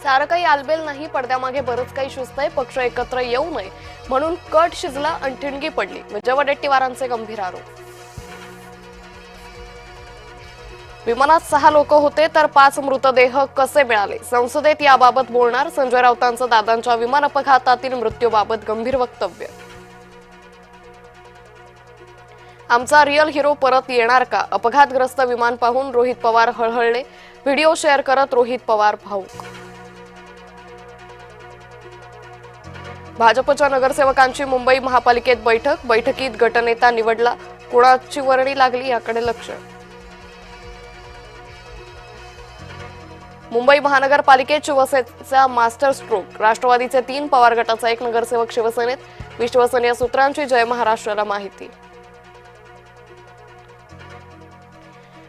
सारं काही आलबेल नाही, पडद्यामागे बरंच काही शिजतंय. पक्ष एकत्र येऊ नये म्हणून कट शिजला आणि ठिणगी पडली. विजय वडेट्टीवारांचे गंभीर आरोप. विमानात 6 लोक होते तर 5 मृतदेह कसे मिळाले? संसदेत याबाबत बोलणार संजय राऊतांचं दादांच्या विमान अपघातातील मृत्यूबाबत गंभीर वक्तव्य. आमचा रिअल हिरो परत येणार का? अपघातग्रस्त विमान पाहून रोहित पवार हळहळले. व्हिडिओ शेअर करत रोहित पवार भावूक. भाजपच्या नगरसेवकांची मुंबई महापालिकेत बैठकीत गटनेता निवडला. कोणाची वर्णी लागली याकडे लक्ष. मुंबई महानगरपालिकेत शिवसेनेचा मास्टर स्ट्रोक. राष्ट्रवादीचे 3, पवार गटाचा 1 नगरसेवक शिवसेनेत. विश्वसनीय सूत्रांची जय महाराष्ट्राला माहिती.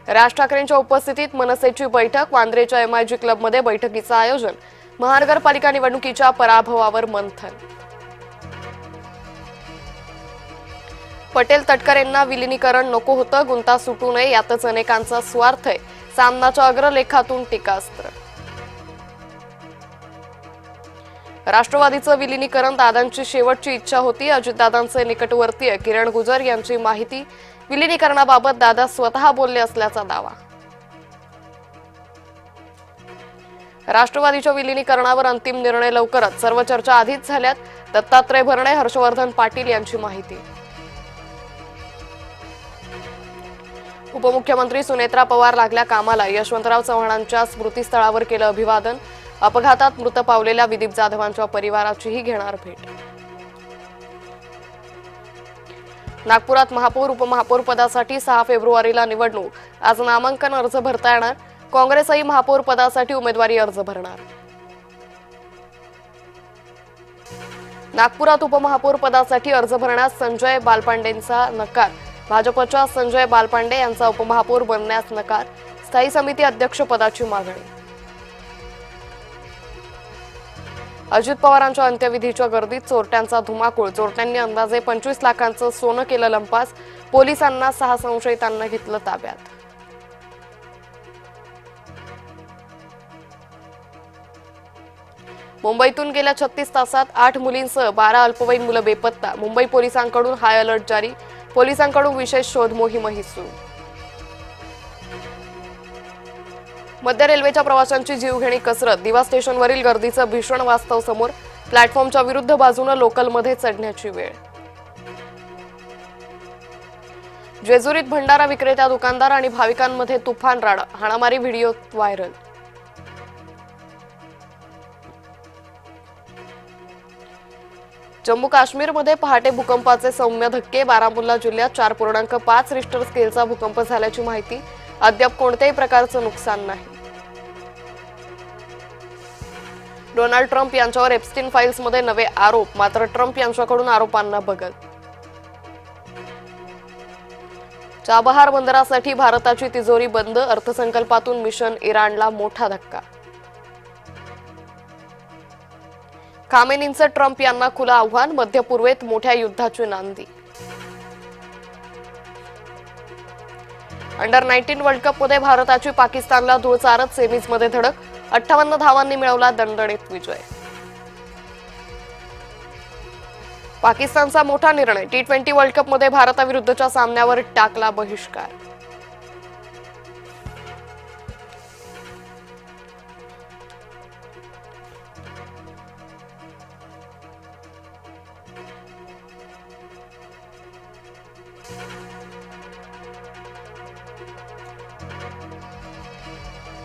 राज ठाकरेंच्या उपस्थितीत मनसेची बैठक. वांद्रेच्या MIG क्लबमध्ये बैठकीचं आयोजन. महानगरपालिका निवडणुकीच्या पराभवावर मंथन. पटेल तटकरेंना विलिनीकरण नको होतं, गुंता सुटू नये यातच अनेकांचा स्वार्थ आहे. सामनाच्या अग्रलेखातून टीकास्त्र. राष्ट्रवादीचं विलिनीकरण दादांची शेवटची इच्छा होती. अजितदादांचे निकटवर्तीय किरण गुजर यांची माहिती. विलिनीकरणाबाबत दादा स्वतः बोलले असल्याचा दावा. राष्ट्रवादीच्या विलिनीकरणावर अंतिम निर्णय लवकरच. सर्व चर्चा आधीच झाल्यात. दत्तात्रय भरणे, हर्षवर्धन पाटील यांची माहिती. उपमुख्यमंत्री सुनेत्रा पवार लागल्या कामाला. यशवंतराव चव्हाणांच्या स्मृतीस्थळावर केलं अभिवादन. अपघातात मृत पावलेल्या विदीप जाधवांच्या परिवाराचीही घेणार भेट. नागपुरात महापौर उपमहापौर पदासाठी 6 फेब्रुवारीला निवडणूक. आज नामांकन अर्ज भरता येणार. काँग्रेसही महापौर पदासाठी उमेदवारी अर्ज भरणार. नागपुरात उपमहापौर पदासाठी अर्ज भरण्यास संजय बालपांडेंचा नकार. भाजपच्या संजय बालपांडे यांचा उपमहापौर बनण्यास नकार. स्थायी समिती अध्यक्षपदाची मागणी. अजित पवारांच्या अंत्यविधीच्या गर्दीत चोरट्यांचा धुमाकूळ. चोरट्यांनी अंदाजे 25 लाखांचं सोनं केलं लंपास. पोलिसांना 6 संशयितांना घेतलं ताब्यात. मुंबईतून गेल्या 36 तासात 8 मुलींसह 12 अल्पवयीन मुलं बेपत्ता. मुंबई पोलिसांकडून हाय अलर्ट जारी. पोलिसांकडून विशेष शोध मोहीमही सुरू. मध्य रेल्वेच्या प्रवाशांची जीवघेणी कसरत. दिवा स्टेशनवरील गर्दीचं भीषण वास्तव समोर. प्लॅटफॉर्मच्या विरुद्ध बाजूने लोकलमध्ये चढण्याची वेळ. जेजुरीत भंडारा विक्रेत्या, दुकानदार आणि भाविकांमध्ये तुफान राडा. हाणामारी व्हिडिओ व्हायरल. जम्मू काश्मीरमध्ये पहाटे भूकंपाचे सौम्य धक्के. बारामुल्ला जिल्ह्यात 4.5 रिश्टर स्केलचा भूकंप झाल्याची माहिती. अद्याप कोणत्याही प्रकारचं नुकसान नाही. डोनाल्ड ट्रम्प यांच्यावर एप्स्टीन फाईल्समध्ये नवे आरोप. मात्र ट्रम्प यांच्याकडून आरोपांना बगल. चाबहार बंदरासाठी भारताची तिजोरी बंद. अर्थसंकल्पातून मिशन इराणला मोठा धक्का. खामेनींचं ट्रम्प यांना खुलं आव्हान. मध्य पूर्वेत मोठ्या युद्धाची नांदी. अंडर-19 वर्ल्ड कपमध्ये भारताची पाकिस्तानला धूळ चारत सेमीजमध्ये धडक. 58 धावांनी मिळवला दणदणीत विजय. पाकिस्तानचा मोठा निर्णय. T20 वर्ल्ड कपमध्ये भारताविरुद्धच्या सामन्यावर टाकला बहिष्कार.